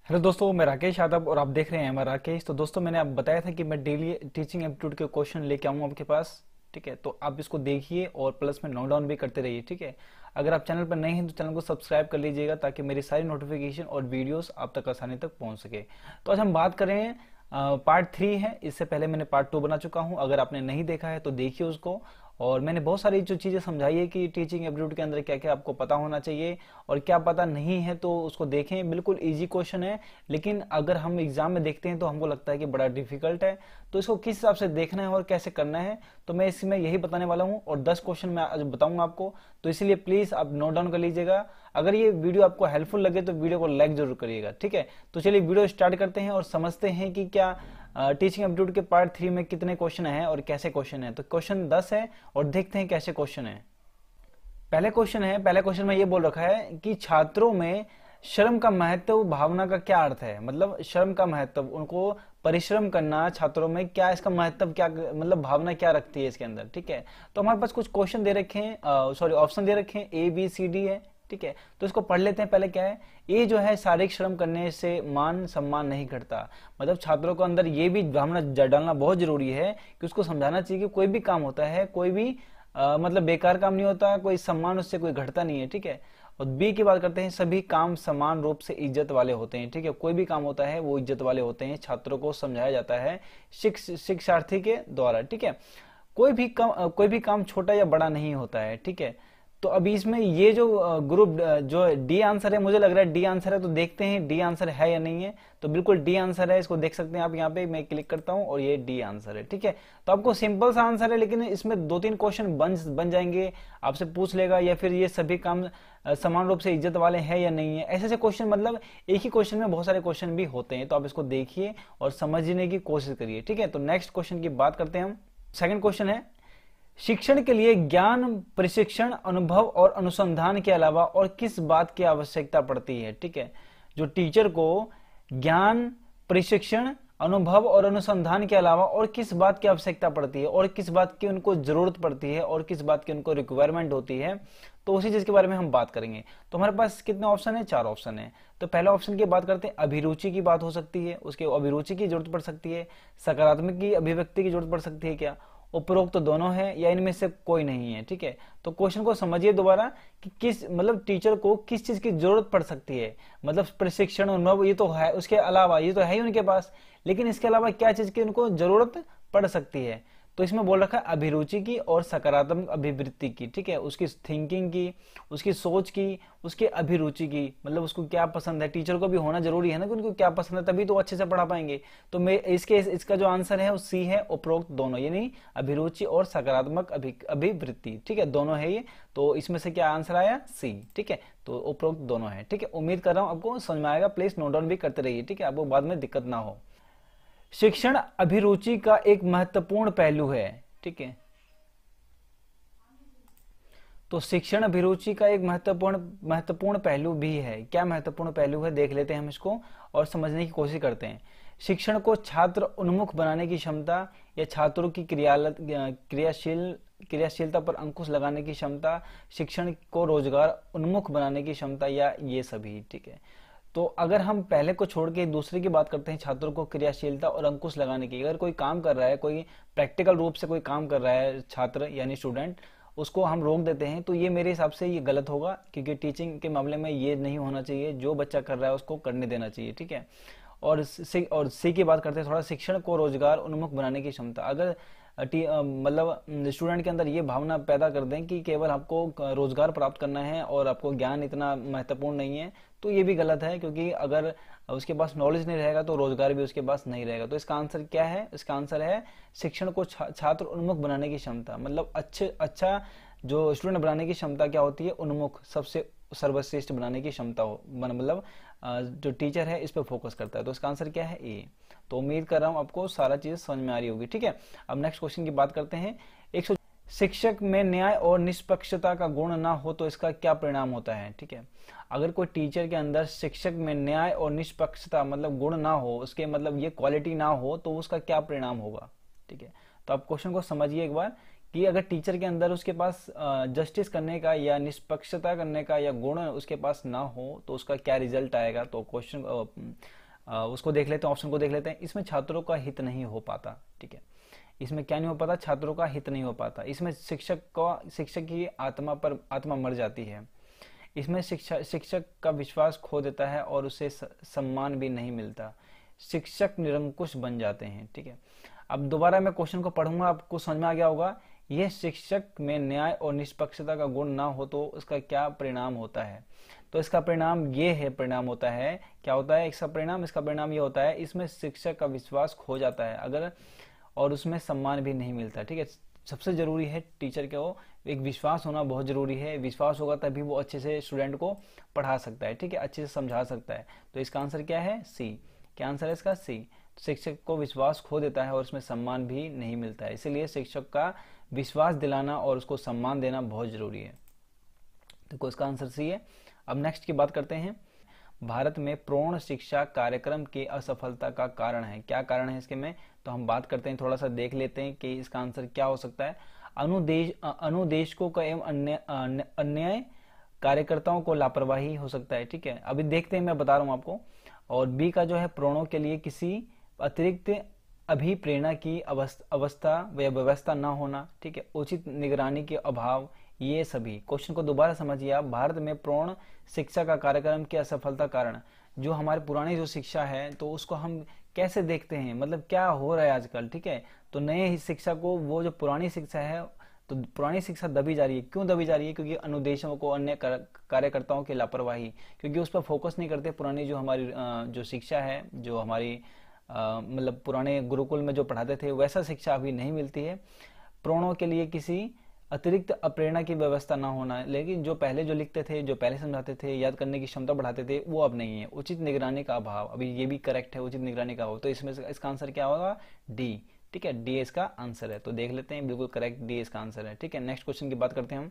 Hello दोस्तों, मैं राकेश यादव और आप देख रहे हैं हमारा राकेश। तो दोस्तों, मैंने आपको बताया था कि मैं डेली टीचिंग एप्टीट्यूड के क्वेश्चन लेके आऊंगा आपके पास। ठीक है, तो आप इसको देखिए और प्लस में नोट डाउन भी करते रहिए। ठीक है, अगर आप चैनल पर नए हैं तो चैनल को सब्सक्राइब कर लीजिएगा ताकि मेरी सारी नोटिफिकेशन और वीडियोस आप तक आसानी तक पहुंच सके। तो आज हम बात करें पार्ट 3 है। इससे पहले मैंने पार्ट 2 बना चुका हूं, अगर आपने नहीं देखा है तो देखिए उसको। और मैंने बहुत सारी जो चीज़ें समझाई है कि टीचिंग एप्टीट्यूड के अंदर क्या क्या आपको पता होना चाहिए और क्या पता नहीं है, तो उसको देखें। बिल्कुल इजी क्वेश्चन है, लेकिन अगर हम एग्जाम में देखते हैं तो हमको लगता है कि बड़ा डिफिकल्ट है। तो इसको किस हिसाब से देखना है और कैसे करना है, तो मैं इसमें यही बताने वाला हूँ। और 10 क्वेश्चन मैं आज बताऊंगा आपको, तो इसीलिए प्लीज आप नोट डाउन कर लीजिएगा। अगर ये वीडियो आपको हेल्पफुल लगे तो वीडियो को लाइक जरूर करिएगा। ठीक है, तो चलिए वीडियो स्टार्ट करते हैं और समझते हैं कि क्या टीचिंग एप्टीट्यूड के पार्ट 3 में कितने क्वेश्चन हैं और कैसे क्वेश्चन है। तो क्वेश्चन 10 है और देखते हैं कैसे क्वेश्चन है। पहले क्वेश्चन में ये बोल रखा है कि छात्रों में श्रम का महत्व भावना का क्या अर्थ है। मतलब श्रम का महत्व, उनको परिश्रम करना छात्रों में क्या, इसका महत्व क्या, मतलब भावना क्या रखती है इसके अंदर। ठीक है, तो हमारे पास कुछ क्वेश्चन दे रखे हैं, सॉरी ऑप्शन दे रखे हैं, ए बी सी डी है। ठीक है, तो इसको पढ़ लेते हैं। पहले क्या है, ये जो है शारीरिक श्रम करने से मान सम्मान नहीं घटता। मतलब छात्रों को अंदर ये भी भावना डालना बहुत जरूरी है कि उसको समझाना चाहिए कि कोई भी काम होता है, कोई भी मतलब बेकार काम नहीं होता, कोई सम्मान उससे कोई घटता नहीं है। ठीक है, और बी की बात करते हैं, सभी काम समान रूप से इज्जत वाले होते हैं। ठीक है, कोई भी काम होता है वो इज्जत वाले होते हैं, छात्रों को समझाया जाता है शिक्षार्थी के द्वारा। ठीक है, कोई भी काम छोटा या बड़ा नहीं होता है। ठीक है, तो अभी इसमें ये जो ग्रुप जो डी आंसर है, मुझे लग रहा है डी आंसर है, तो देखते हैं डी आंसर है या नहीं है। तो बिल्कुल डी आंसर है, इसको देख सकते हैं आप। यहाँ पे मैं क्लिक करता हूँ और ये डी आंसर है। ठीक है, तो आपको सिंपल सा आंसर है, लेकिन इसमें 2-3 क्वेश्चन बन जाएंगे, आपसे पूछ लेगा या फिर ये सभी काम समान रूप से इज्जत वाले हैं या नहीं है। ऐसे ऐसे क्वेश्चन, मतलब एक ही क्वेश्चन में बहुत सारे क्वेश्चन भी होते हैं, तो आप इसको देखिए और समझने की कोशिश करिए। ठीक है, तो नेक्स्ट क्वेश्चन की बात करते हैं हम। सेकंड क्वेश्चन है, शिक्षण के लिए ज्ञान, प्रशिक्षण, अनुभव और अनुसंधान के अलावा और किस बात की आवश्यकता पड़ती है। ठीक है, जो टीचर को ज्ञान, प्रशिक्षण, अनुभव और अनुसंधान के अलावा और किस बात की आवश्यकता पड़ती है और किस बात की उनको जरूरत पड़ती है और किस बात की उनको रिक्वायरमेंट होती है, तो उसी चीज के बारे में हम बात करेंगे। तो हमारे पास कितने ऑप्शन है? 4 ऑप्शन है। तो पहला ऑप्शन की बात करते हैं, अभिरुचि की बात हो सकती है, उसके अभिरुचि की जरूरत पड़ सकती है, सकारात्मक की अभिव्यक्ति की जरूरत पड़ सकती है क्या, उपरोक्त तो दोनों है या इनमें से कोई नहीं है। ठीक है, तो क्वेश्चन को समझिए दोबारा कि किस, मतलब टीचर को किस चीज की जरूरत पड़ सकती है। मतलब प्रशिक्षण, अनुभव ये तो है, उसके अलावा ये तो है ही उनके पास, लेकिन इसके अलावा क्या चीज की उनको जरूरत पड़ सकती है। तो इसमें बोल रखा है अभिरुचि की और सकारात्मक अभिवृत्ति की। ठीक है, उसकी थिंकिंग की, उसकी सोच की, उसकी अभिरुचि की, मतलब उसको क्या पसंद है। टीचर को भी होना जरूरी है ना कि उनको क्या पसंद है, तभी तो अच्छे से पढ़ा पाएंगे। तो मैं इसका जो आंसर है वो सी है, उपरोक्त दोनों, यानी अभिरुचि और सकारात्मक अभिवृत्ति। ठीक है, दोनों है ये। तो इसमें से क्या आंसर आया? सी। ठीक है, तो उपरोक्त दोनों है। ठीक है, उम्मीद कर रहा हूं आपको समझ में आएगा। प्लीज नोट डाउन भी करते रहिए, ठीक है, आपको बाद में दिक्कत ना हो। शिक्षण अभिरुचि का एक महत्वपूर्ण पहलू है। ठीक है, तो शिक्षण अभिरुचि का एक महत्वपूर्ण पहलू भी है। क्या महत्वपूर्ण पहलू है, देख लेते हैं हम इसको और समझने की कोशिश करते हैं। शिक्षण को छात्र उन्मुख बनाने की क्षमता या छात्रों की क्रियाशीलता पर अंकुश लगाने की क्षमता, शिक्षण को रोजगार उन्मुख बनाने की क्षमता, या ये सभी। ठीक है, तो अगर हम पहले को छोड़ के दूसरे की बात करते हैं, छात्रों को क्रियाशीलता और अंकुश लगाने की, अगर कोई काम कर रहा है, कोई प्रैक्टिकल रूप से कोई काम कर रहा है छात्र यानी स्टूडेंट, उसको हम रोक देते हैं, तो ये मेरे हिसाब से ये गलत होगा, क्योंकि टीचिंग के मामले में ये नहीं होना चाहिए। जो बच्चा कर रहा है उसको करने देना चाहिए। ठीक है, और सी की बात करते हैं थोड़ा, शिक्षण को रोजगार उन्मुख बनाने की क्षमता। अगर मतलब स्टूडेंट के अंदर ये भावना पैदा कर दें कि केवल आपको रोजगार प्राप्त करना है और आपको ज्ञान इतना महत्वपूर्ण नहीं है, तो ये भी गलत है, क्योंकि अगर उसके पास नॉलेज नहीं रहेगा तो रोजगार भी उसके पास नहीं रहेगा। तो इसका आंसर क्या है? इसका आंसर है शिक्षण को छात्र उन्मुख बनाने की क्षमता। मतलब अच्छा जो स्टूडेंट बनाने की क्षमता क्या होती है? उन्मुख, सबसे सर्वश्रेष्ठ बनाने की क्षमता हो, मतलब जो टीचर है इस पर फोकस करता है। तो इसका आंसर क्या है? ए। तो उम्मीद कर रहा हूं आपको सारा चीज समझ में आ रही होगी। ठीक है, अब नेक्स्ट क्वेश्चन की बात करते हैं। शिक्षक में न्याय और निष्पक्षता का गुण ना हो तो इसका क्या परिणाम होता है? ठीक है, अगर कोई टीचर के अंदर शिक्षक में न्याय और निष्पक्षता मतलब गुण ना हो, उसके मतलब ये क्वालिटी ना हो, तो उसका क्या परिणाम होगा? ठीक है, तो आप क्वेश्चन को समझिए एक बार कि अगर टीचर के अंदर उसके पास जस्टिस करने का या निष्पक्षता करने का या गुण उसके पास ना हो तो उसका क्या रिजल्ट आएगा। तो क्वेश्चन उसको देख लेते हैं, ऑप्शन को देख लेते हैं। इसमें छात्रों का हित नहीं हो पाता, ठीक है। इसमें क्या नहीं हो पाता, छात्रों का हित नहीं हो पाता। इसमें शिक्षक की आत्मा मर जाती है। इसमें शिक्षक का विश्वास खो देता है और उसे सम्मान भी नहीं मिलता। शिक्षक निरंकुश बन जाते हैं, ठीक है। अब दोबारा मैं क्वेश्चन को पढ़ूंगा, आपको समझ में आ गया होगा। यह शिक्षक में न्याय और निष्पक्षता का गुण ना हो तो उसका क्या परिणाम होता है। तो इसका परिणाम ये है, परिणाम होता है क्या होता है इसका परिणाम ये होता है, इसमें शिक्षक का विश्वास खो जाता है अगर, और उसमें सम्मान भी नहीं मिलता, ठीक है। सबसे जरूरी है टीचर को एक विश्वास होना बहुत जरूरी है। विश्वास होगा तभी वो अच्छे से स्टूडेंट को पढ़ा सकता है, ठीक है, अच्छे से समझा सकता है। तो इसका आंसर क्या है, सी। क्या आंसर है इसका, सी। शिक्षक को विश्वास खो देता है और उसमें सम्मान भी नहीं मिलता है, इसीलिए शिक्षक का विश्वास दिलाना और उसको सम्मान देना बहुत जरूरी है। तो इसका आंसर सी है। अब नेक्स्ट की बात करते हैं। भारत में प्रौढ़ शिक्षा कार्यक्रम की असफलता का कारण है, क्या कारण है इसके में, तो हम बात करते हैं, थोड़ा सा देख लेते हैं कि इसका आंसर क्या हो सकता है। अनुदेशकों का एवं अन्य कार्यकर्ताओं को लापरवाही हो सकता है, ठीक है। अभी देखते हैं, मैं बता रहा हूं आपको। और बी का जो है प्रणों के लिए किसी अतिरिक्त अभिप्रेरणा की अवस्था व व्यवस्था न होना, ठीक है, उचित निगरानी के अभाव, ये सभी। क्वेश्चन को दोबारा समझिए आप। भारत में प्रौढ़ शिक्षा का कार्यक्रम की असफलता कारण, जो हमारे पुरानी जो शिक्षा है तो उसको हम कैसे देखते हैं, मतलब क्या हो रहा है आजकल, ठीक है। तो नए शिक्षा को, वो जो पुरानी शिक्षा है, तो पुरानी शिक्षा दबी जा रही है। क्यों दबी जा रही है, क्योंकि अनुदेशों को, अन्य कार्यकर्ताओं की लापरवाही, क्योंकि उस पर फोकस नहीं करते। पुरानी जो हमारी जो शिक्षा है, जो हमारी मतलब पुराने गुरुकुल में जो पढ़ाते थे, वैसा शिक्षा अभी नहीं मिलती है। प्रौढ़ों के लिए किसी अतिरिक्त अप्रेरणा की व्यवस्था ना होना, लेकिन जो पहले जो लिखते थे, जो पहले समझाते थे, याद करने की क्षमता बढ़ाते थे, वो अब नहीं है। उचित निगरानी का अभाव, अभी ये भी करेक्ट है, उचित निगरानी का अभाव। तो इसमें इसका आंसर क्या होगा, डी, ठीक है, डी इसका आंसर है। तो देख लेते हैं, बिल्कुल करेक्ट, डी इसका आंसर है, ठीक है। नेक्स्ट क्वेश्चन की बात करते हैं हम।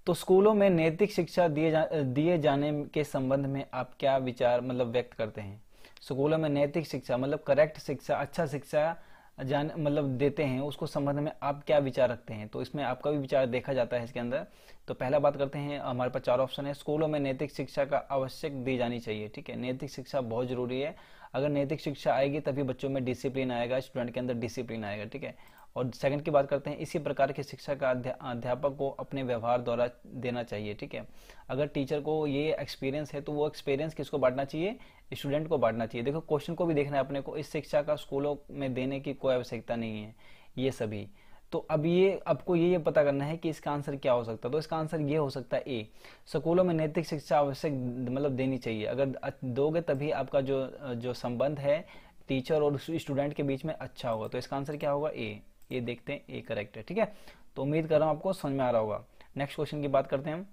तो स्कूलों में नैतिक शिक्षा दिए जाने के संबंध में आप क्या विचार मतलब व्यक्त करते हैं। स्कूलों में नैतिक शिक्षा मतलब करेक्ट शिक्षा, अच्छा शिक्षा मतलब देते हैं, उसको संबंध में आप क्या विचार रखते हैं। तो इसमें आपका भी विचार देखा जाता है इसके अंदर। तो पहला बात करते हैं, हमारे पास 4 ऑप्शन है। स्कूलों में नैतिक शिक्षा का आवश्यक दी जानी चाहिए, ठीक है। नैतिक शिक्षा बहुत जरूरी है। अगर नैतिक शिक्षा आएगी तभी बच्चों में डिसिप्लिन आएगा, स्टूडेंट के अंदर डिसिप्लिन आएगा, ठीक है। और सेकंड की बात करते हैं, इसी प्रकार की शिक्षा का अध्यापक को अपने व्यवहार द्वारा देना चाहिए, ठीक है। अगर टीचर को ये एक्सपीरियंस है तो वो एक्सपीरियंस किसको बांटना चाहिए, स्टूडेंट को बांटना चाहिए। देखो क्वेश्चन को भी देखना है अपने को, इस शिक्षा का स्कूलों में देने की कोई आवश्यकता नहीं है, ये सभी। तो अब ये आपको ये पता करना है कि इसका आंसर क्या हो सकता है। तो इसका आंसर ये हो सकता है ए, स्कूलों में नैतिक शिक्षा आवश्यक मतलब देनी चाहिए। अगर दोगे तभी आपका जो संबंध है टीचर और स्टूडेंट के बीच में अच्छा होगा। तो इसका आंसर क्या होगा, ए। ये देखते हैं, ए करेक्ट है, ठीक है। तो उम्मीद कर रहा हूं आपको समझ में आ रहा होगा। नेक्स्ट क्वेश्चन की बात करते हैं हम।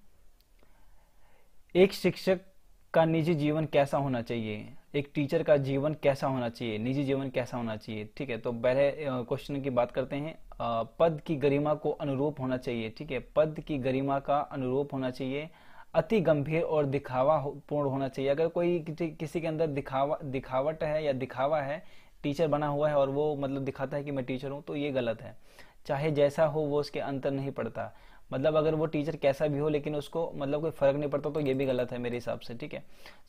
एक शिक्षक का निजी जीवन कैसा होना चाहिए, एक टीचर का जीवन कैसा होना चाहिए, निजी जीवन कैसा होना चाहिए, ठीक है। तो पहले क्वेश्चन की बात करते हैं। पद की गरिमा को अनुरूप होना चाहिए, ठीक है, पद की गरिमा का अनुरूप होना चाहिए। अति गंभीर और दिखावा पूर्ण होना चाहिए। अगर कोई किसी के अंदर दिखावट है या दिखावा है, टीचर बना हुआ है और वो मतलब दिखाता है कि मैं टीचर हूं, तो ये गलत है। चाहे जैसा हो वो उसके अंतर नहीं पड़ता, मतलब अगर वो टीचर कैसा भी हो लेकिन उसको मतलब कोई फर्क नहीं पड़ता, तो ये भी गलत है मेरे हिसाब से, ठीक है।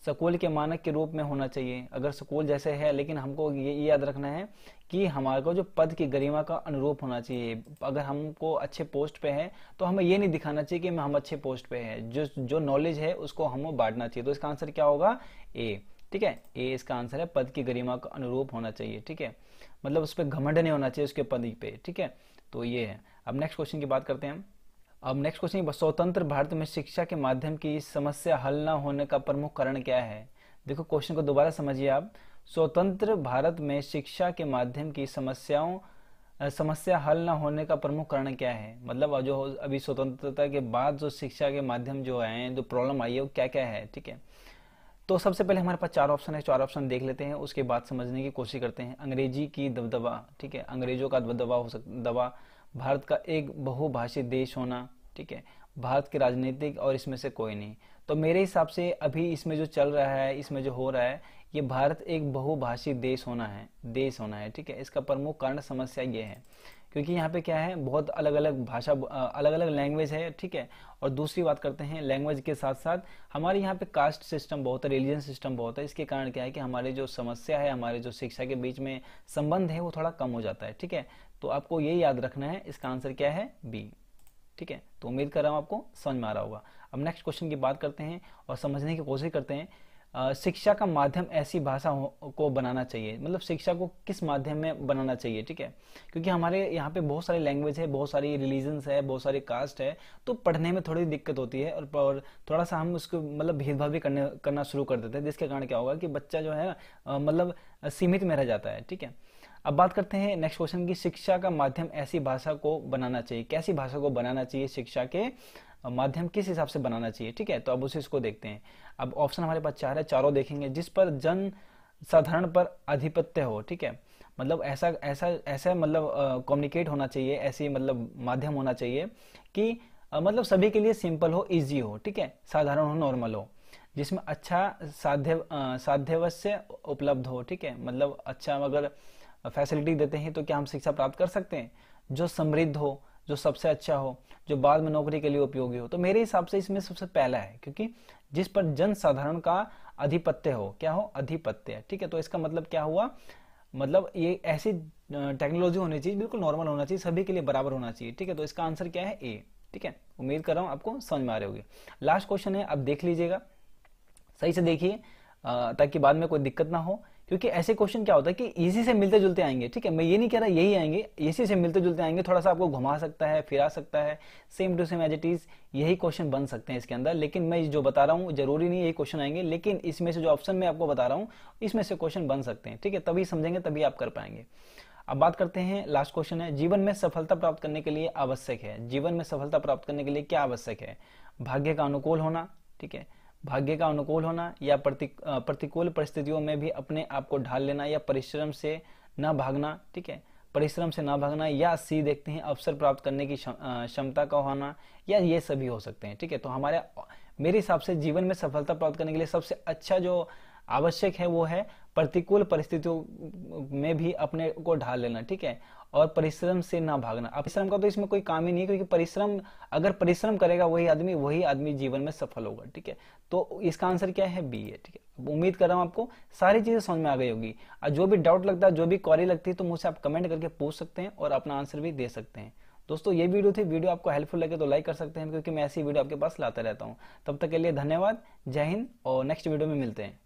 स्कूल के मानक के रूप में होना चाहिए। अगर स्कूल जैसे है, लेकिन हमको ये याद रखना है कि हमारे को जो पद की गरिमा का अनुरूप होना चाहिए। अगर हमको अच्छे पोस्ट पे है तो हमें ये नहीं दिखाना चाहिए कि हम अच्छे पोस्ट पे है, जो नॉलेज है उसको हमें बांटना चाहिए। तो इसका आंसर क्या होगा, ए, ठीक है, ए इसका आंसर है। पद की गरिमा का अनुरूप होना चाहिए, ठीक है, मतलब उस पर घमंड नहीं होना चाहिए उसके पद पे, ठीक है। तो ये है। अब नेक्स्ट क्वेश्चन की बात करते हैं हम। अब नेक्स्ट क्वेश्चन, स्वतंत्र भारत में शिक्षा के माध्यम की समस्या हल न होने का प्रमुख कारण क्या है। देखो क्वेश्चन को दोबारा समझिए आप। स्वतंत्र भारत में शिक्षा के माध्यम की समस्या हल न होने का प्रमुख कारण क्या है, मतलब जो अभी स्वतंत्रता के बाद जो शिक्षा के माध्यम जो है, जो प्रॉब्लम आई है वो क्या क्या है, ठीक है। तो सबसे पहले हमारे पास 4 ऑप्शन है, 4 ऑप्शन देख लेते हैं, उसके बाद समझने की कोशिश करते हैं। अंग्रेजी की दबदबा, ठीक है, अंग्रेजों का दबदबा हो सकता, भारत का एक बहुभाषी देश होना, ठीक है, भारत के राजनीतिक, और इसमें से कोई नहीं। तो मेरे हिसाब से अभी इसमें जो चल रहा है, इसमें जो हो रहा है, ये भारत एक बहुभाषी देश होना है, ठीक है। इसका प्रमुख कारण समस्या ये है क्योंकि यहाँ पे क्या है, बहुत अलग अलग भाषा, अलग अलग लैंग्वेज है, ठीक है। और दूसरी बात करते हैं, लैंग्वेज के साथ साथ हमारे यहाँ पे कास्ट सिस्टम बहुत है, रिलीजन सिस्टम बहुत है। इसके कारण क्या है कि हमारी जो समस्या है, हमारे जो शिक्षा के बीच में संबंध है वो थोड़ा कम हो जाता है, ठीक है। तो आपको ये याद रखना है, इसका आंसर क्या है, बी, ठीक है। तो उम्मीद कर रहा हूँ आपको समझ में आ रहा होगा। अब नेक्स्ट क्वेश्चन की बात करते हैं और समझने की कोशिश करते हैं। शिक्षा का माध्यम ऐसी भाषा को बनाना चाहिए, मतलब शिक्षा को किस माध्यम में बनाना चाहिए, ठीक है। क्योंकि हमारे यहाँ पे बहुत सारी लैंग्वेज है, बहुत सारी रिलीजन्स है, बहुत सारी कास्ट है, तो पढ़ने में थोड़ी दिक्कत होती है और थोड़ा सा हम उसको मतलब भेदभाव भी करना शुरू कर देते हैं, जिसके कारण क्या होगा कि बच्चा जो है मतलब सीमित में रह जाता है, ठीक है। अब बात करते हैं नेक्स्ट क्वेश्चन की, शिक्षा का माध्यम ऐसी भाषा को बनाना चाहिए, कैसी भाषा को बनाना चाहिए, शिक्षा के माध्यम किस हिसाब से बनाना चाहिए, ठीक है। तो अब उसे इसको देखते हैं। अब ऑप्शन हमारे पास चार है, चारों देखेंगे। जिस पर जन साधारण पर आधिपत्य हो, ठीक है, मतलब ऐसा ऐसा ऐसा मतलब कम्युनिकेट होना चाहिए, ऐसी मतलब माध्यम होना चाहिए कि मतलब सभी के लिए सिंपल हो, इजी हो, ठीक है, साधारण हो, नॉर्मल हो, जिसमें अच्छा साध्यवश्य उपलब्ध हो, ठीक है। मतलब अच्छा अगर फैसिलिटी देते हैं तो क्या हम शिक्षा प्राप्त कर सकते हैं, जो समृद्ध हो, जो सबसे अच्छा हो, जो बाद में नौकरी के लिए उपयोगी हो। तो मेरे हिसाब से इसमें सबसे पहला है, क्योंकि जिस पर जन साधारण का आधिपत्य हो, क्या हो, आधिपत्य, ठीक है। तो इसका मतलब क्या हुआ, मतलब ये ऐसी टेक्नोलॉजी होनी चाहिए, बिल्कुल नॉर्मल होना चाहिए, सभी के लिए बराबर होना चाहिए, ठीक है। तो इसका आंसर क्या है, ए, ठीक है। उम्मीद कर रहा हूं आपको समझ में आ रही होगी। लास्ट क्वेश्चन है, अब देख लीजिएगा, सही से देखिए ताकि बाद में कोई दिक्कत ना हो। क्योंकि ऐसे क्वेश्चन क्या होता है कि इसी से मिलते जुलते आएंगे, ठीक है। मैं ये नहीं कह रहा यही आएंगे, इसी से मिलते जुलते आएंगे, थोड़ा सा आपको घुमा सकता है, फिरा सकता है, same to same as it is यही क्वेश्चन बन सकते हैं इसके अंदर। लेकिन मैं जो बता रहा हूँ जरूरी नहीं यही क्वेश्चन आएंगे, लेकिन इसमें से जो ऑप्शन मैं आपको बता रहा हूँ इसमें से क्वेश्चन बन सकते हैं, ठीक है। तभी समझेंगे, तभी आप कर पाएंगे। अब बात करते हैं, लास्ट क्वेश्चन है, जीवन में सफलता प्राप्त करने के लिए आवश्यक है, जीवन में सफलता प्राप्त करने के लिए क्या आवश्यक है, भाग्य का अनुकूल होना, ठीक है, भाग्य का अनुकूल होना, या प्रतिकूल परिस्थितियों में भी अपने आप को ढाल लेना, या परिश्रम से न भागना, ठीक है, परिश्रम से ना भागना, या सी देखते हैं अवसर प्राप्त करने की क्षमता का होना, या ये सभी हो सकते हैं, ठीक है। तो हमारे मेरे हिसाब से जीवन में सफलता प्राप्त करने के लिए सबसे अच्छा जो आवश्यक है वो है प्रतिकूल परिस्थितियों में भी अपने को ढाल लेना, ठीक है, और परिश्रम से ना भागना। अब परिश्रम का तो इसमें कोई काम ही नहीं है, क्योंकि परिश्रम अगर परिश्रम करेगा वही आदमी जीवन में सफल होगा, ठीक है। तो इसका आंसर क्या है, बी है, ठीक है। उम्मीद कर रहा हूं आपको सारी चीजें समझ में आ गई होगी। और जो भी डाउट लगता है, जो भी क्वेरी लगती है, तो मुझसे आप कमेंट करके पूछ सकते हैं और अपना आंसर भी दे सकते हैं। दोस्तों ये वीडियो थी, वीडियो आपको हेल्पफुल लगे तो लाइक कर सकते हैं, क्योंकि मैं ऐसी वीडियो आपके पास लाता रहता हूं। तब तक के लिए धन्यवाद, जय हिंद, और नेक्स्ट वीडियो में मिलते हैं।